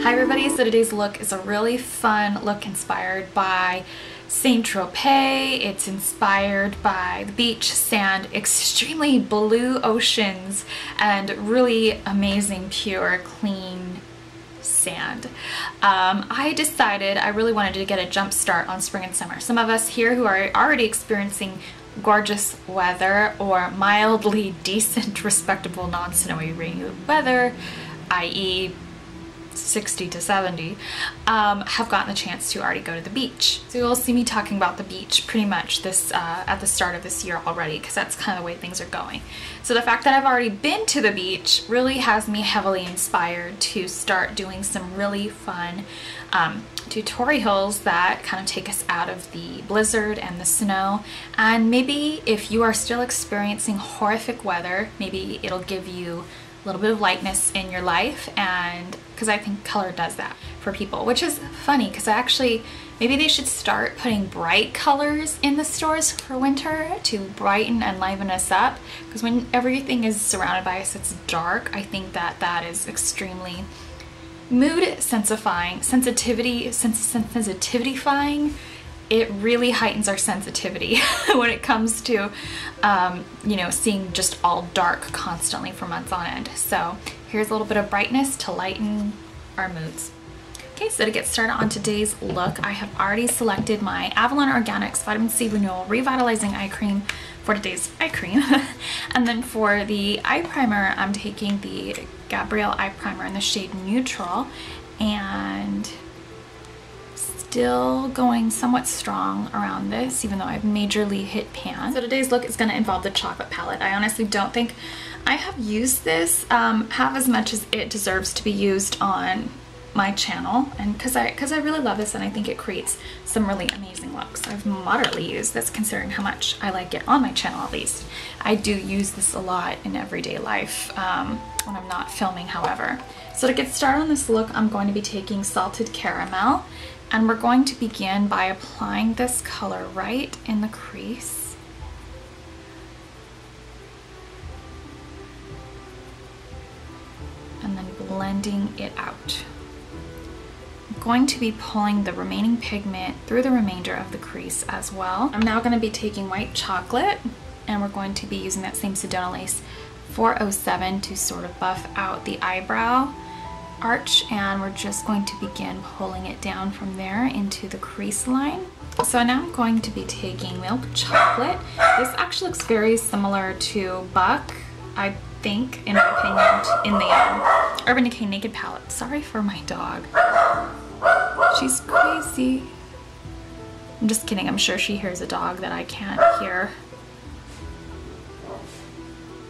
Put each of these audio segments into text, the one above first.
Hi everybody, so today's look is a really fun look inspired by Saint-Tropez. It's inspired by the beach, sand, extremely blue oceans, and really amazing, pure, clean sand. I decided I really wanted to get a jump start on spring and summer. Some of us here who are already experiencing gorgeous weather or mildly decent, respectable, non-snowy, rainy weather, i.e. 60 to 70, have gotten the chance to already go to the beach. So you'll see me talking about the beach pretty much this at the start of this year already, because that's kind of the way things are going. So the fact that I've already been to the beach really has me heavily inspired to start doing some really fun tutorials that kind of take us out of the blizzard and the snow. And maybe if you are still experiencing horrific weather, maybe it'll give you a little bit of lightness in your life, and because I think color does that for people, which is funny because actually maybe they should start putting bright colors in the stores for winter to brighten and liven us up, because when everything is surrounded by us it's dark, I think that that is extremely mood sensitivity-fying. It really heightens our sensitivity when it comes to, you know, seeing just all dark constantly for months on end. So here's a little bit of brightness to lighten our moods. Okay, so to get started on today's look, I have already selected my Avalon Organics Vitamin C Renewal Revitalizing Eye Cream for today's eye cream. And then for the eye primer, I'm taking the Gabriel eye primer in the shade Neutral, and still going somewhat strong around this, even though I've majorly hit pan. So today's look is going to involve the chocolate palette. I honestly don't think I have used this half as much as it deserves to be used on my channel, and because I really love this and I think it creates some really amazing looks. I've moderately used this considering how much I like it on my channel. At least I do use this a lot in everyday life when I'm not filming, however. So to get started on this look, I'm going to be taking Salted Caramel, and we're going to begin by applying this color right in the crease. And then blending it out. I'm going to be pulling the remaining pigment through the remainder of the crease as well. I'm now going to be taking white chocolate, and we're going to be using that same Sedona Lace 407 to sort of buff out the eyebrow arch, and we're just going to begin pulling it down from there into the crease line. So now I'm going to be taking milk chocolate. This actually looks very similar to Buck, I think, in my opinion, in the Urban Decay Naked palette. Sorry for my dog. She's crazy. I'm just kidding. I'm sure she hears a dog that I can't hear.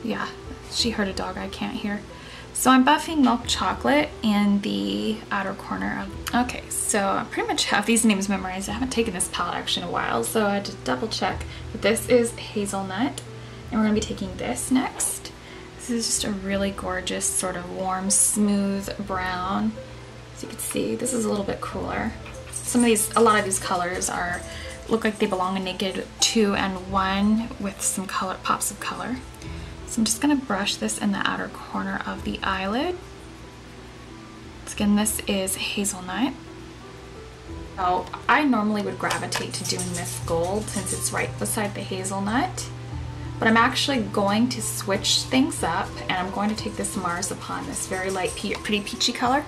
Yeah, she heard a dog I can't hear. So I'm buffing milk chocolate in the outer corner of... Okay, so I pretty much have these names memorized. I haven't taken this palette actually in a while, so I had to double check. But this is Hazelnut, and we're going to be taking this next. This is just a really gorgeous sort of warm, smooth brown. As you can see, this is a little bit cooler. A lot of these colors look like they belong in Naked 2 and 1 with some color, pops of color. So I'm just going to brush this in the outer corner of the eyelid. Again, this is Hazelnut. So I normally would gravitate to doing this gold since it's right beside the hazelnut, but I'm actually going to switch things up, and I'm going to take this Marzipan, this very light, pretty peachy color,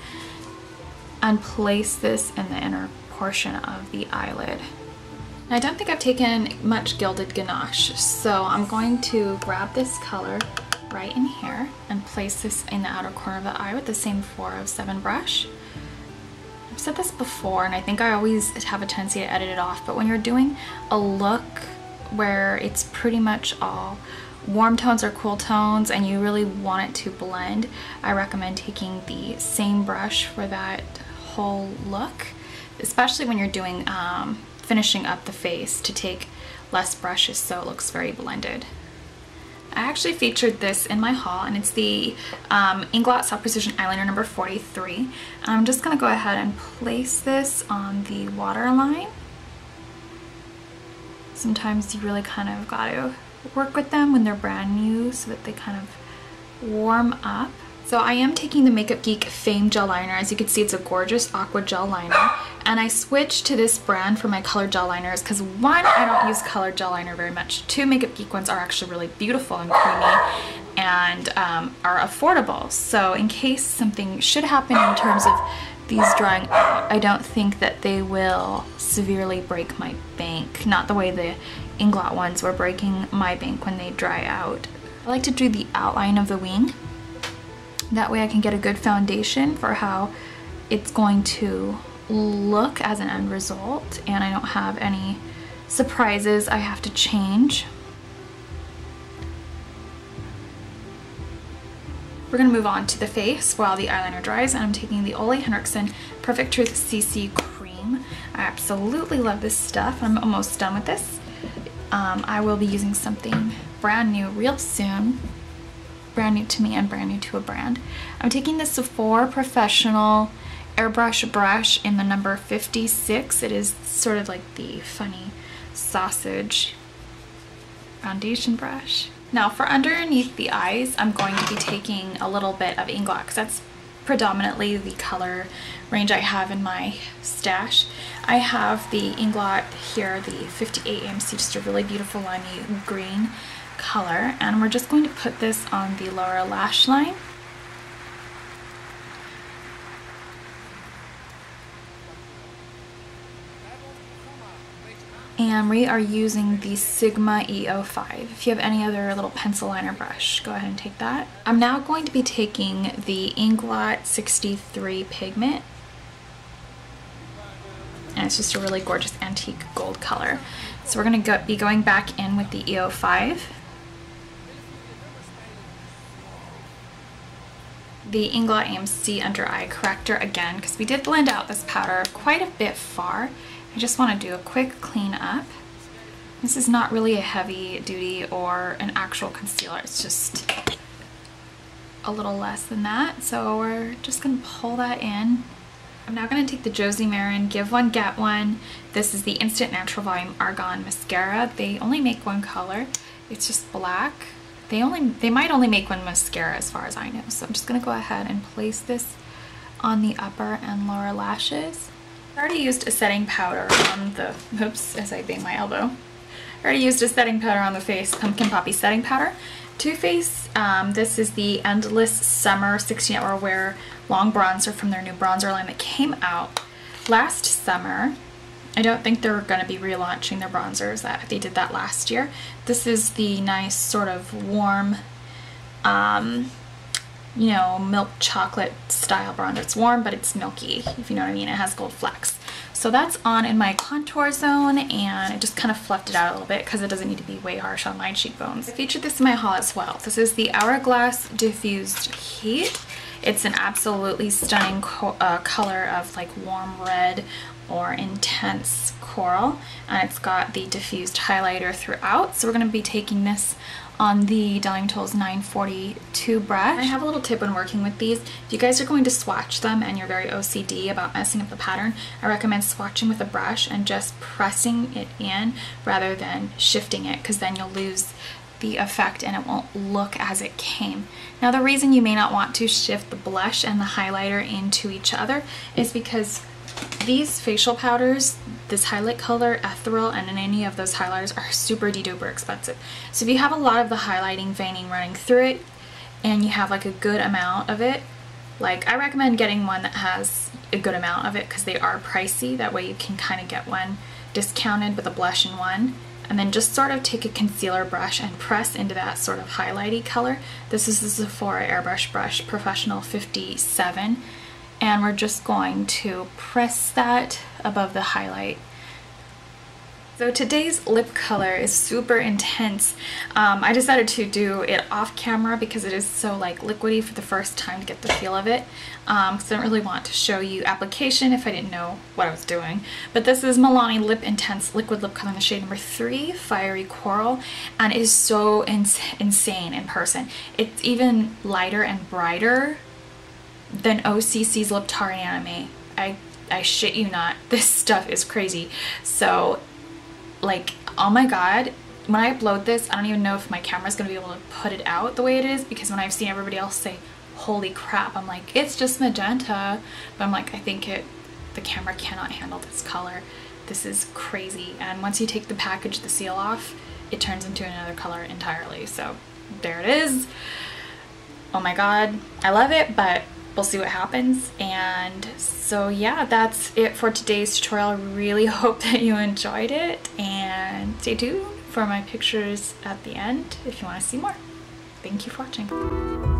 and place this in the inner portion of the eyelid. I don't think I've taken much Gilded Ganache, so I'm going to grab this color right in here and place this in the outer corner of the eye with the same 407 brush. I've said this before, and I think I always have a tendency to edit it off, but when you're doing a look where it's pretty much all warm tones or cool tones and you really want it to blend, I recommend taking the same brush for that whole look, especially when you're doing finishing up the face, to take less brushes so it looks very blended. I actually featured this in my haul, and it's the Inglot Soft Precision Eyeliner number 43. I'm just going to go ahead and place this on the waterline. Sometimes you really kind of got to work with them when they're brand new so that they kind of warm up So I am taking the Makeup Geek Fame Gel Liner. As you can see, it's a gorgeous aqua gel liner. And I switched to this brand for my colored gel liners because one, I don't use colored gel liner very much. Two, Makeup Geek ones are actually really beautiful and creamy and are affordable. So in case something should happen in terms of these drying out, I don't think that they will severely break my bank. Not the way the Inglot ones were breaking my bank when they dry out. I like to do the outline of the wing. That way I can get a good foundation for how it's going to look as an end result, and I don't have any surprises I have to change. We're going to move on to the face while the eyeliner dries, and I'm taking the Ole Henriksen Perfect Truth CC Cream. I absolutely love this stuff. I'm almost done with this. I will be using something brand new real soon. Brand new to me and brand new to a brand. I'm taking the Sephora Professional Airbrush brush in the number 56. It is sort of like the funny sausage foundation brush. Now for underneath the eyes, I'm going to be taking a little bit of Inglot because that's predominantly the color range I have in my stash. I have the Inglot here, the 58 AMC, just a really beautiful limey green color, and we're just going to put this on the lower lash line. And we are using the Sigma E05. If you have any other little pencil liner brush, go ahead and take that. I'm now going to be taking the Inglot 63 Pigment, and it's just a really gorgeous antique gold color. So we're going to be going back in with the E05. The Inglot AMC Under Eye Corrector again, because we did blend out this powder quite a bit far. I just want to do a quick clean up. This is not really a heavy duty or an actual concealer, it's just a little less than that. So we're just going to pull that in. I'm now going to take the Josie Maran Give One Get One. This is the Instant Natural Volume Argan Mascara. They only make one color. It's just black. They might only make one mascara as far as I know. So I'm just going to go ahead and place this on the upper and lower lashes. I already used a setting powder on the, oops, as I bang my elbow. I already used a setting powder on the face, Pumpkin Poppy setting powder. Too Faced, this is the Endless Summer 16 Hour Wear Long Bronzer from their new bronzer line that came out last summer. I don't think they're going to be relaunching their bronzers. They did that last year. This is the nice sort of warm, you know, milk chocolate style bronzer. It's warm, but it's milky, if you know what I mean. It has gold flecks. So that's on in my contour zone, and I just kind of fluffed it out a little bit because it doesn't need to be way harsh on my cheekbones. I featured this in my haul as well. This is the Hourglass Diffused Heat. It's an absolutely stunning color of like warm red or intense coral, and it's got the diffused highlighter throughout. So we're going to be taking this on the Dyeing Tools 942 brush. I have a little tip when working with these. If you guys are going to swatch them and you're very OCD about messing up the pattern, I recommend swatching with a brush and just pressing it in rather than shifting it, because then you'll lose the effect and it won't look as it came. Now the reason you may not want to shift the blush and the highlighter into each other is because these facial powders, this highlight color, ethereal, and any of those highlighters are super duper expensive. So if you have a lot of the highlighting veining running through it and you have like a good amount of it, like I recommend getting one that has a good amount of it because they are pricey. That way you can kind of get one discounted with a blush in one, and then just sort of take a concealer brush and press into that sort of highlighty color. This is the Sephora Airbrush Brush Professional 57. And we're just going to press that above the highlight. So today's lip color is super intense. I decided to do it off camera because it is so like liquidy for the first time to get the feel of it. Because I don't really want to show you application if I didn't know what I was doing. But this is Milani Lip Intense Liquid Lip Color in the shade number 3, Fiery Coral. And it is so insane in person. It's even lighter and brighter than OCC's Lip Tar Anime. I shit you not. This stuff is crazy. So, like, oh my god, when I upload this, I don't even know if my camera's gonna be able to put it out the way it is, because when I've seen everybody else say, holy crap. I'm like, it's just magenta, but I'm like, I think the camera cannot handle this color. This is crazy. And once you take the package, the seal off, it turns into another color entirely. So there it is. Oh my god, I love it, but we'll see what happens. And so yeah, that's it for today's tutorial. I really hope that you enjoyed it, and stay tuned for my pictures at the end if you want to see more. Thank you for watching.